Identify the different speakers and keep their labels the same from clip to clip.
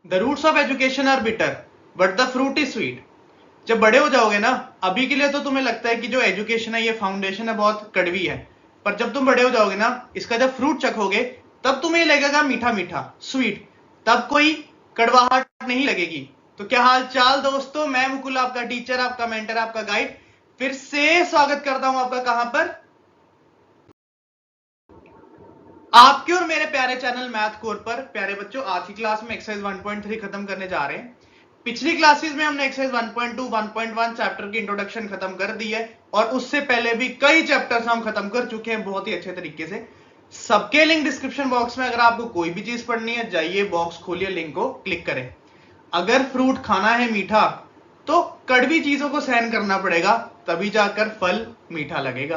Speaker 1: The roots of education are bitter but the fruit is sweet. जब बड़े हो जाओगे ना, अभी के लिए तो तुम्हें लगता है कि जो एजुकेशन है, ये फाउंडेशन है, बहुत कड़वी है, पर जब तुम बड़े हो जाओगे ना, इसका जब फ्रूट चखोगे तब तुम्हें लगेगा मीठा मीठा, स्वीट। तब कोई कड़वाहट नहीं लगेगी। तो क्या हाल चाल दोस्तों, मैं मुकुल आपका टीचर, आपका मेंटर, आपका गाइड, फिर से स्वागत करता हूं आपका कहां पर, आपके और मेरे प्यारे चैनल मैथ कोर पर। प्यारे बच्चों, आज की क्लास में एक्सरसाइज 1.3 खत्म करने जा रहे हैं। पिछली क्लासेस में हमने एक्सरसाइज 1.2, 1.1 चैप्टर की इंट्रोडक्शन खत्म कर दी है, और उससे पहले भी कई चैप्टर्स हम खत्म कर चुके हैं बहुत ही अच्छे तरीके से। सबके लिंक डिस्क्रिप्शन बॉक्स में, अगर आपको कोई भी चीज पढ़नी है, जाइए बॉक्स खोलिए, लिंक को क्लिक करें। अगर फ्रूट खाना है मीठा, तो कड़वी चीजों को सहन करना पड़ेगा, तभी जाकर फल मीठा लगेगा।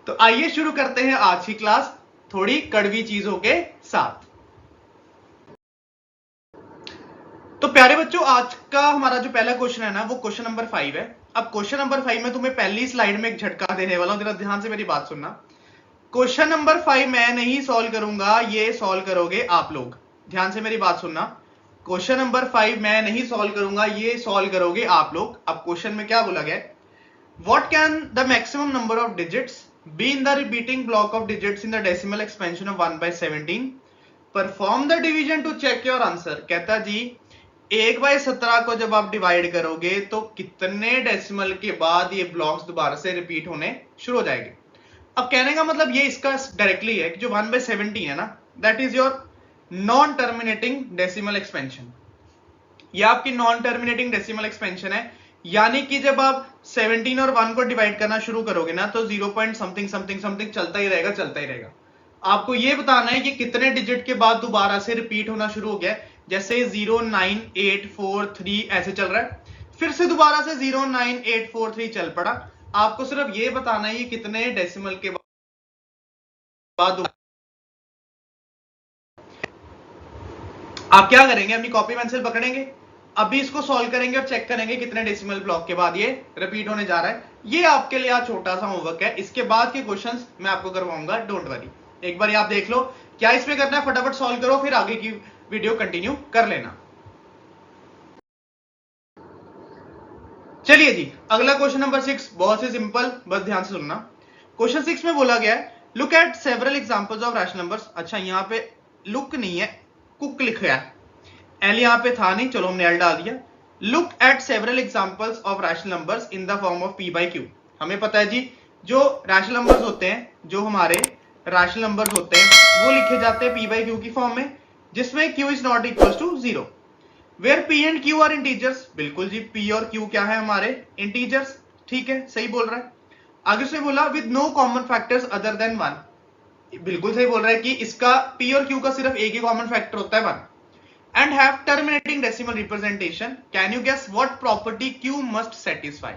Speaker 1: तो आइए शुरू करते हैं आज की क्लास थोड़ी कड़वी चीजों के साथ। तो प्यारे बच्चों, आज का हमारा जो पहला क्वेश्चन है ना, वो क्वेश्चन नंबर 5 है। अब क्वेश्चन नंबर 5 में तुम्हें पहली स्लाइड में एक झटका देने वाला हूं, जरा ध्यान से मेरी बात सुनना। क्वेश्चन नंबर 5 मैं नहीं सॉल्व करूंगा, ये सॉल्व करोगे आप लोग। ध्यान से मेरी बात सुनना। क्वेश्चन नंबर 5 मैं नहीं सॉल्व करूंगा, ये सॉल्व करोगे आप लोग। अब क्वेश्चन में क्या बोला गया? What can the maximum number of digits be in the repeating block of digits in the decimal expansion of 1 by 17? Perform the division to check your answer। कहता जी 1/17 को जब आप डिवाइड करोगे तो कितने डेसिमल के बाद ये ब्लॉक्स दोबारा से रिपीट होने शुरू हो जाएंगे। अब कहने का मतलब ये इसका डायरेक्टली है कि जो 1/17 है ना, that is your non terminating decimal expansion. ये आपकी नॉन टर्मिनेटिंग डेसिमल एक्सपेंशन है, यानी कि जब आप 17 और 1 को डिवाइड करना शुरू करोगे ना, तो 0 पॉइंट समथिंग समथिंग समथिंग चलता ही रहेगा, चलता ही रहेगा। आपको ये बताना है कि कितने डिजिट के बाद दोबारा से रिपीट होना शुरू हो गया है। जैसे 0 9 8 4 3 ऐसे चल रहा है, फिर से दोबारा से 0 9 8 4 3 चल पड़ा। आपको सिर्फ ये बताना है कि कितने डेसिमल के बाद। आप क्या करेंगे, अपनी कॉपी पेंसिल पकड़ेंगे, अभी इसको सॉल्व करेंगे और चेक करेंगे कितने डेसिमल ब्लॉक के बाद ये रिपीट होने जा रहा है। ये आपके लिए आज छोटा सा होमवर्क है, इसके बाद के क्वेश्चंस मैं आपको करवाऊंगा, डोंट वरी। एक बार आप देख लो क्या इसमें करना है, फटाफट सॉल्व करो, फिर आगे की वीडियो कंटिन्यू कर लेना। चलिए जी, अगला क्वेश्चन नंबर 6 बहुत ही सिंपल, बस ध्यान से सुनना। क्वेश्चन 6 में बोला गया है look at several examples of rational numbers. अच्छा, यहां पे लुक नहीं है, कुक लिखा है, एल यहां पे था नहीं, चलो हमने एल डाल दिया। Look at several examples of rational numbers in the form of P by Q. हमें पता है जी, जो रैशनल नंबर्स होते हैं, जो हमारे रैशनल नंबर्स होते हैं, वो लिखे जाते हैं पी बाई क्यू की फॉर्म में, जिसमें Q is not equal to 0। Where P and Q are integers. बिल्कुल जी, पी और क्यू क्या है हमारे, इंटीजर्स। ठीक है, सही बोल रहा है। आगे से बोला with no common factors other than 1। बिल्कुल सही बोल रहा है कि इसका पी और क्यू का सिर्फ एक ही कॉमन फैक्टर होता है 1। and have terminating decimal representation, can you guess what property q must satisfy?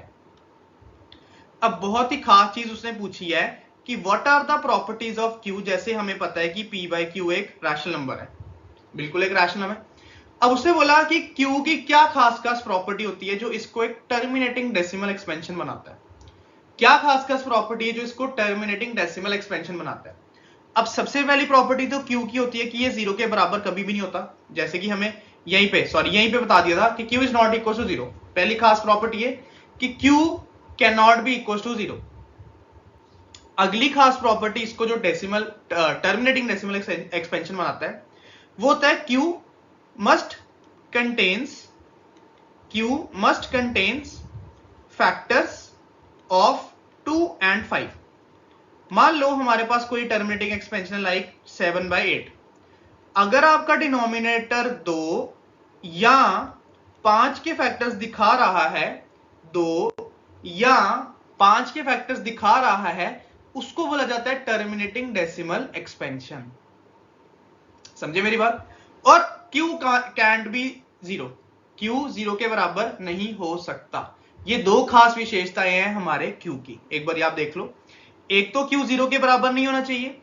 Speaker 1: अब बहुत ही खास चीज उसने पूछी है कि what are the properties of q। जैसे हमें पता है कि p by q एक रैशनल नंबर है, बिल्कुल एक रैशनल नंबर है। अब उसने बोला कि q की क्या खास खास प्रॉपर्टी होती है जो इसको एक टर्मिनेटिंग डेसिमल एक्सपेंशन बनाता है। क्या खास खास प्रॉपर्टी है जो इसको टर्मिनेटिंग डेसिमल एक्सपेंशन बनाता है? अब सबसे पहली प्रॉपर्टी तो Q की होती है कि ये 0 के बराबर कभी भी नहीं होता, जैसे कि हमें यहीं पे बता दिया था कि Q is not equal to 0। पहली खास प्रॉपर्टी है कि Q can not be equal to 0। अगली खास प्रॉपर्टी इसको जो डेसिमल टर्मिनेटिंग डेसिमल एक्सपेंशन बनाता है वो होता है Q must contains factors of 2 and 5। मान लो हमारे पास कोई टर्मिनेटिंग एक्सपेंशन लाइक 7/8। अगर आपका डिनोमिनेटर 2 या 5 के फैक्टर्स दिखा रहा है, 2 या 5 के फैक्टर्स दिखा रहा है, उसको बोला जाता है टर्मिनेटिंग डेसिमल एक्सपेंशन। समझे मेरी बात? और Q कैंट बी 0, Q 0 के बराबर नहीं हो सकता। ये दो खास विशेषताएं हैं हमारे Q की, एक बार आप देख लो। एक तो Q 0 के बराबर नहीं होना चाहिए,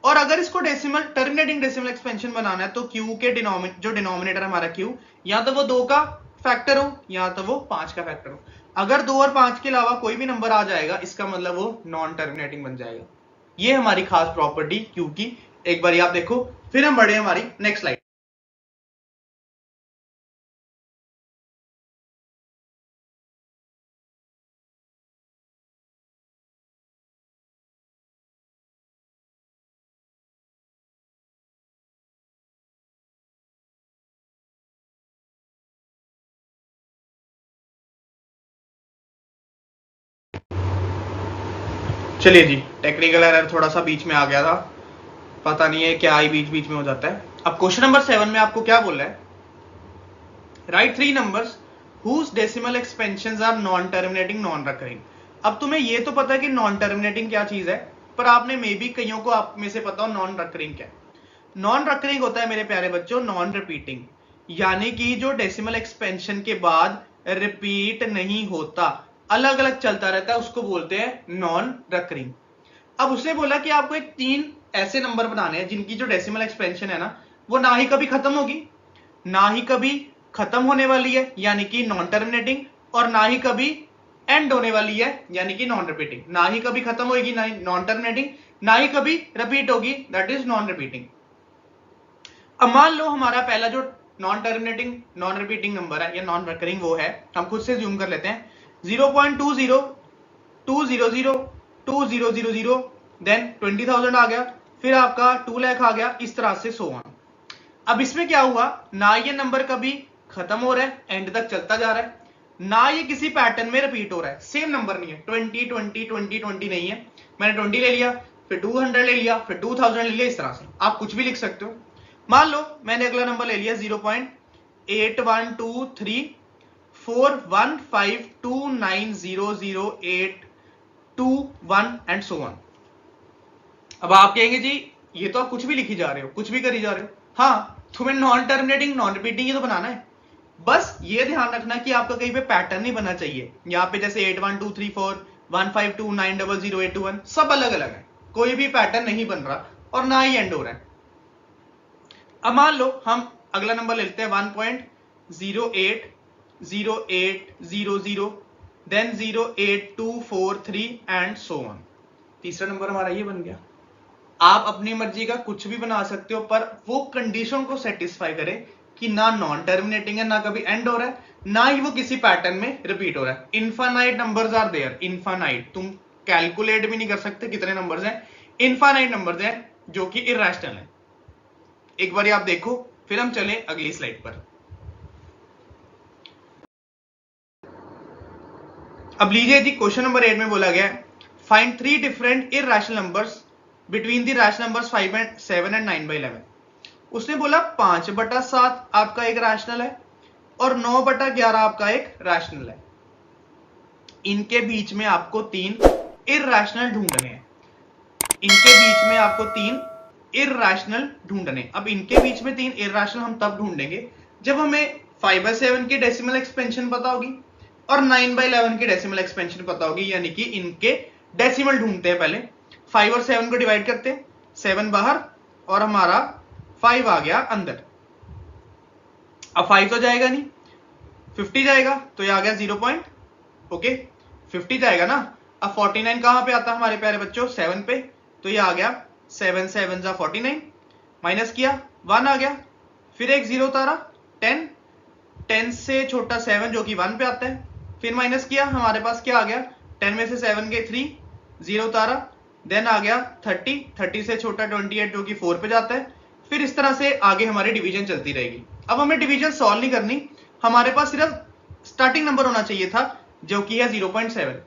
Speaker 1: और अगर इसको डेसिमल टर्मिनेटिंग डेसिमल एक्सपेंशन बनाना है तो Q के जो डिनोमिनेटर हमारा Q, या तो वो 2 का फैक्टर हो या तो वो 5 का फैक्टर हो। अगर 2 और 5 के अलावा कोई भी नंबर आ जाएगा, इसका मतलब वो नॉन टर्मिनेटिंग बन जाएगा। ये हमारी खास प्रॉपर्टी Q की, एक बार आप देखो, फिर हम बढ़े हमारी नेक्स्ट स्लाइड। चलिए जी, टेक्निकल एरर थोड़ा सा बीच में आ गया था, पता नहीं है क्या ही बीच बीच में हो जाता है। अब क्वेश्चन नंबर 7 में आपको क्या बोल रहा है, right 3 numbers whose decimal expansions are non terminating non recurring। अब तुम्हें ये तो पता है कि नॉन टर्मिनेटिंग क्या चीज है, पर आपने मे बी कईयों को आप में से पता हो नॉन रिकरिंग क्या है। नॉन रिकरिंग होता है मेरे प्यारे बच्चों नॉन रिपीटिंग, यानी कि जो डेसिमल एक्सपेंशन के बाद रिपीट नहीं होता, अलग अलग चलता रहता है, उसको बोलते हैं नॉन रिकरिंग। अब उसने बोला कि आपको एक 3 ऐसे नंबर बनाने हैं जिनकी जो डेसिमल एक्सपेंशन है ना, वो ना ही कभी खत्म होगी, ना ही कभी खत्म होने वाली है यानी कि नॉन टर्मिनेटिंग, और ना ही कभी एंड होने वाली है यानी कि नॉन रिपीटिंग। ना ही कभी खत्म होगी, ना ही नॉन टर्मिनेटिंग, ना ही कभी रिपीट होगी, दैट इज नॉन रिपीटिंग। अब मान लो हमारा पहला जो non terminating non repeating number है या नॉन रिकरिंग वो है, हम खुद से जूम कर लेते हैं 0.20200200 देन 20,000 आ गया, फिर आपका 2 लाख आ गया, इस तरह से सो ऑन। अब इसमें क्या हुआ, ना ये नंबर कभी खत्म हो रहा है, एंड तक चलता जा रहा है, ना ये किसी पैटर्न में रिपीट हो रहा है, सेम नंबर नहीं है, 20 20 20 20 नहीं है, मैंने 20 ले लिया, फिर 200 ले लिया, फिर 2000 ले लिया, इस तरह से आप कुछ भी लिख सकते हो। मान लो मैंने अगला नंबर ले लिया 0.812345290082 एंड सो ऑन। अब आप कहेंगे जी ये तो आप कुछ भी लिखी जा रहे हो, कुछ भी करी जा रहे हो। हाँ, तुम्हें नॉन टर्मिनेटिंग नॉन रिपीटिंग ही तो बनाना है, बस ये ध्यान रखना कि आपका कहीं पे पैटर्न नहीं बनना चाहिए। यहाँ पे जैसे 81234152900821 सब अलग अलग है, कोई भी पैटर्न नहीं बन रहा और ना ही एंड हो रहा है। अब मान लो हम अगला नंबर लेते हैं 1.080800 देन 08243 एंड सो ऑन। तीसरा नंबर हमारा ये बन गया। आप अपनी मर्जी का कुछ भी बना सकते हो, पर वो कंडीशन को सेटिस्फाई करे कि ना नॉन टर्मिनेटिंग है, ना कभी एंड हो रहा है, ना ही वो किसी पैटर्न में रिपीट हो रहा है। Infinite numbers are there, infinite, तुम कैलकुलेट भी नहीं कर सकते कितने नंबर्स हैं, इनफाइनाइट नंबर्स हैं जो कि इररेशनल है। एक बार आप देखो, फिर हम चले अगली स्लाइड पर। अब लीजिए जी, क्वेश्चन नंबर 8 में बोला गया find 3 different irrational numbers between the rational numbers 5 and 7 and 9/11। उसने बोला 5/7 आपका एक रैशनल है और 9/11 आपका एक रैशनल है, इनके बीच में आपको 3 इररेशनल ढूंढने हैं, इनके बीच में आपको 3 इररेशनल ढूंढने। अब इनके बीच में 3 इररेशनल हम तब ढूंढेंगे जब हमें 5/7 की डेसिमल एक्सपेंशन पता होगी और 9/11 की डेसिमल एक्सपेंशन पता होगी, यानी कि इनके डेसिमल ढूंढते हैं। पहले 5 और 7 को डिवाइड करते हैं, 7 बाहर और हमारा 5 आ गया अंदर। अब 5 तो जाएगा नहीं, 50 जाएगा, तो ये आ गया 0. ओके 50 जाएगा ना। अब 49 कहां पे आता है हमारे प्यारे बच्चों, 7 पे, तो ये आ गया 7 7 जा 49, माइनस किया 1 आ गया, फिर एक 0 उतारा 10, 10 से छोटा 7 जो कि 1 पे आता है, फिर माइनस किया, हमारे पास क्या आ गया, 10 में से 7 गए 3, 0 उतारा, देन आ गया 30, 30 से छोटा 28 जो कि 4 पे जाता है, फिर इस तरह से आगे हमारी डिवीजन चलती रहेगी। अब हमें डिवीजन सॉल्व नहीं करनी, हमारे पास सिर्फ स्टार्टिंग नंबर होना चाहिए था जो कि है 0.7,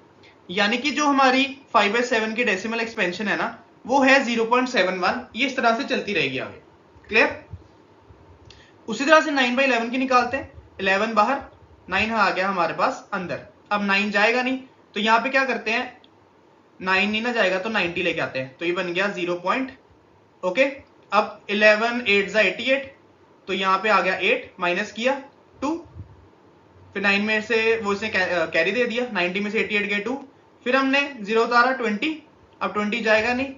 Speaker 1: यानी कि जो हमारी 5/7 की डेसिमल एक्सपेंशन है ना, वो है 0.71। ये इस तरह से चलती रहेगी आगे, क्लियर। उसी तरह से 9/11 की निकालते हैं, 11 बाहर, 9 आ गया हमारे पास अंदर। अब 9 जाएगा नहीं, तो यहां पे क्या करते हैं, 9 नहीं ना जाएगा तो 90 लेके आते हैं, तो ये बन गया 0. ओके, अब 11 8 जा 88, तो यहां पे आ गया 8, माइनस किया 2, फिर 9 में से वो इसने कैरी दे दिया, 90 में से 88 गए 2, फिर हमने 0 उतारा 20, अब 20 जाएगा नहीं,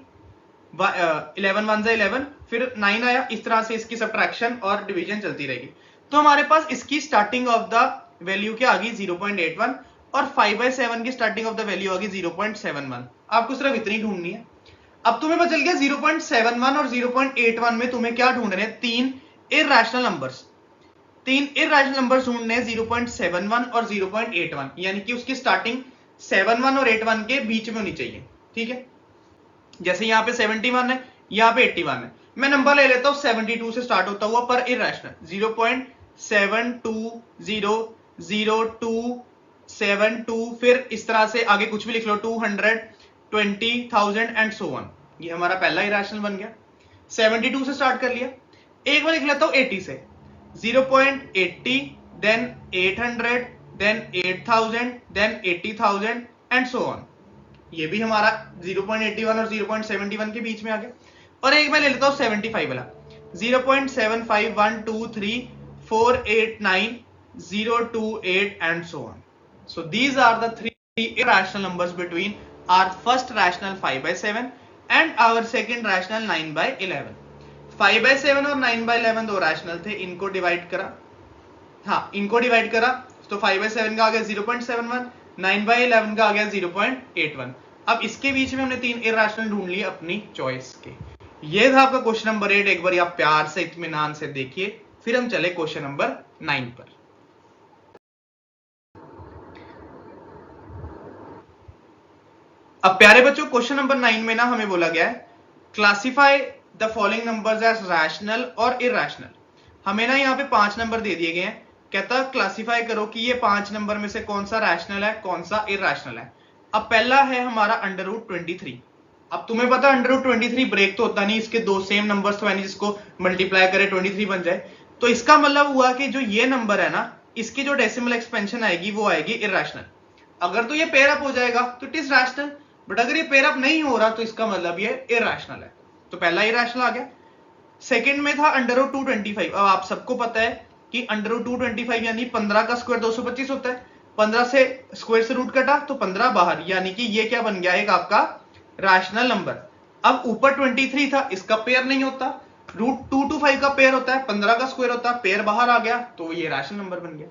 Speaker 1: 11 1 जा 11, फिर 9 आया, इस तरह से इसकी सब्ट्रैक्शन और डिवीजन चलती रहेगी। तो हमारे पास इसकी स्टार्टिंग ऑफ द वैल्यू क्या आ गई 0.81 और 5/7 की स्टार्टिंग ऑफ द वैल्यू आ गई 0.71। आपको सिर्फ इतनी ढूंढनी है। अब तुम्हें पता चल गया 0.71 और 0.81 में तुम्हें क्या ढूंढने हैं, 3 इररेशनल नंबर्स, 3 इररेशनल नंबर्स ढूंढने हैं 0.71 और 0.81, यानी कि उसकी स्टार्टिंग 71 और 81 के बीच में होनी चाहिए। ठीक है, जैसे यहां पे 71 है, यहां पे 81 है, मैं नंबर ले लेता हूं 72 से स्टार्ट होता हुआ पर इररेशनल, 0.7200272, फिर इस तरह से आगे कुछ भी लिख लो, 200, 20,000 एंड सो ऑन। ये हमारा पहला इरेशनल बन गया। 72 से स्टार्ट कर लिया। एक बार लिख लेता हूं 80 से। 0.80, then 800, then 8,000, then 80,000 and so on. ये भी हमारा 0.81 और 0.71 के बीच में आ गया। और एक मैं ले लेता हूं 75 वाला। 0.75, 1, 2, 3, 4, 8, 9, 0, 2, 8 and so on. So these are the three irrational numbers between our first rational 5/7 and our second rational 9/11. 5/7 और 9/11 दो रैशनल थे, इनको डिवाइड करा। हाँ, इनको डिवाइड करा तो 5/7 का आ गया 0.71, 9/11 का आ गया 0.81। अब इसके बीच में हमने तीन इरेशनल ढूंढ लिए अपनी चॉइस के। ये था आपका क्वेश्चन नंबर 8। एक बार आप प्यार से इत्मीनान से देखिए, फिर हम चले क्वेश्चन नंबर 9 पर। अब प्यारे बच्चों, क्वेश्चन नंबर 9 में ना हमें बोला गया है classify the following numbers as rational और इरेशनल। हमें ना यहाँ पे 5 नंबर दे दिए गए हैं। कहता क्लासिफाई करो कि ये 5 नंबर में से कौन सा रैशनल है, कौन सा इरेशनल है। अब पहला है हमारा √23। अब तुम्हें पता √23 ब्रेक तो होता नहीं, इसके दो सेम नंबर्स तो यानी जिसको मल्टीप्लाई करे 23 बन जाए। तो इसका मतलब हुआ कि जो ये नंबर है ना, इसकी जो डेसिमल एक्सपेंशन आएगी वो आएगी इरेशनल। अगर तो ये पेयर अप हो जाएगा तो इट इज रैशनल, बट अगर ये पेयर अप नहीं हो रहा तो इसका मतलब ये इरेशनल है। तो पहला इरेशनल आ गया। सेकंड में था √225। अब आप सबको पता है कि √225 यानी 15 का स्क्वायर 225 होता है। 15 से स्क्वायर से रूट कटा तो 15 बाहर, यानी कि ये क्या बन गया, एक आपका रैशनल नंबर। अब ऊपर 23 था, इसका पेयर नहीं होता। √225 का पेयर होता है, 15 का स्क्वायर होता है, पेयर बाहर आ गया तो ये रैशनल नंबर बन गया।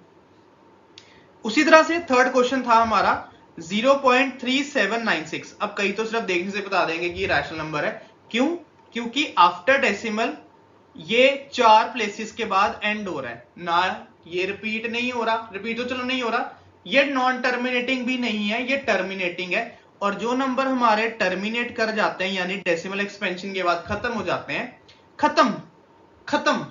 Speaker 1: उसी तरह से थर्ड क्वेश्चन था हमारा 0.3796। अब कई तो सिर्फ देखने से बता देंगे कि ये रैशनल नंबर है। क्यों? क्योंकि आफ्टर डेसिमल ये 4 प्लेसेस के बाद एंड हो रहा है ना, ये रिपीट नहीं हो रहा। रिपीट तो चलो नहीं हो रहा, ये नॉन टर्मिनेटिंग भी नहीं है, ये टर्मिनेटिंग है। और जो नंबर हमारे टर्मिनेट कर जाते हैं यानी डेसिमल एक्सपेंशन के बाद खत्म हो जाते हैं, खत्म,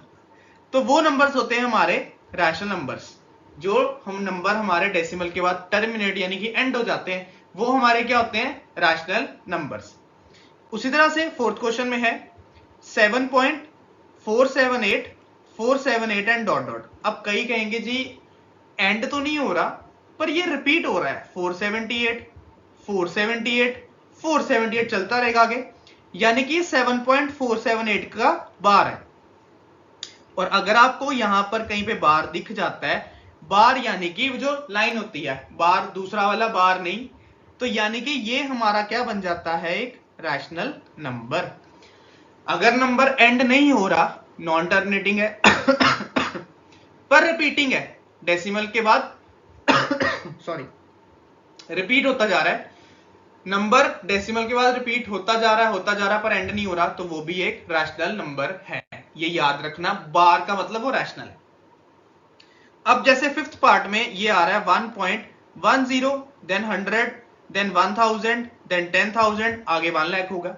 Speaker 1: तो वो नंबर्स होते हैं हमारे रैशनल नंबर्स। जो हम नंबर हमारे डेसिमल के बाद टर्मिनेट यानी कि एंड हो जाते हैं वो हमारे क्या होते हैं, रैशनल नंबर्स। उसी तरह से फोर्थ क्वेश्चन में है 7.478 478 एंड डॉट डॉट। अब कई कहेंगे जी एंड तो नहीं हो रहा पर ये रिपीट हो रहा है, 478 478 478 चलता रहेगा आगे, यानी कि 7.478 का बार है। और अगर आपको यहां पर कहीं पे बार दिख जाता है, बार यानी कि जो लाइन होती है, बार दूसरा वाला बार नहीं, तो यानी कि ये हमारा क्या बन जाता है, एक रैशनल नंबर। अगर नंबर एंड नहीं हो रहा, नॉन टर्मिनेटिंग है पर रिपीटिंग है, डेसिमल के बाद सॉरी रिपीट होता जा रहा है, नंबर डेसिमल के बाद रिपीट होता जा रहा है पर एंड नहीं हो रहा, तो वो भी एक रैशनल नंबर है। ये याद रखना, बार का मतलब वो रैशनल है। अब जैसे फिफ्थ पार्ट में ये आ रहा है 1.10, देन 100, देन 1000, देन 10,000, आगे 1 लाख होगा।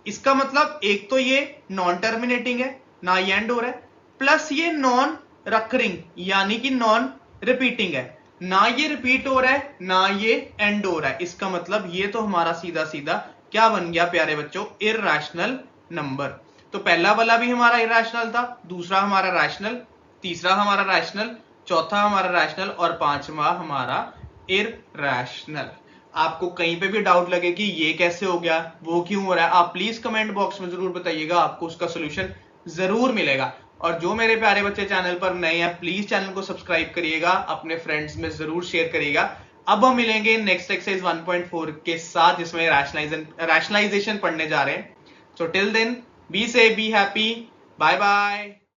Speaker 1: इसका मतलब एक तो ये नॉन टर्मिनेटिंग है, ना ये एंड हो रहा है, प्लस ये नॉन रकरिंग यानी कि नॉन रिपीटिंग है, ना ये रिपीट हो रहा है ना ये एंड हो रहा है। इसका मतलब ये तो हमारा सीधा सीधा क्या बन गया प्यारे बच्चों, इररेशनल नंबर। तो पहला वाला भी हमारा इररेशनल था, दूसरा हमारा रैशनल, तीसरा हमारा रैशनल, चौथा हमारा रैशनल और पांचवा हमारा इररेशनल। आपको कहीं पे भी डाउट लगे कि ये कैसे हो गया, वो क्यों हो रहा है, आप प्लीज कमेंट बॉक्स में जरूर बताइएगा, आपको उसका सोल्यूशन जरूर मिलेगा। और जो मेरे प्यारे बच्चे चैनल पर नए हैं प्लीज चैनल को सब्सक्राइब करिएगा, अपने फ्रेंड्स में जरूर शेयर करिएगा। अब हम मिलेंगे नेक्स्ट एक्सरसाइज 1.4 के साथ जिसमें रैशनलाइजेशन पढ़ने जा रहे हैं। So till then be safe, be happy, bye bye.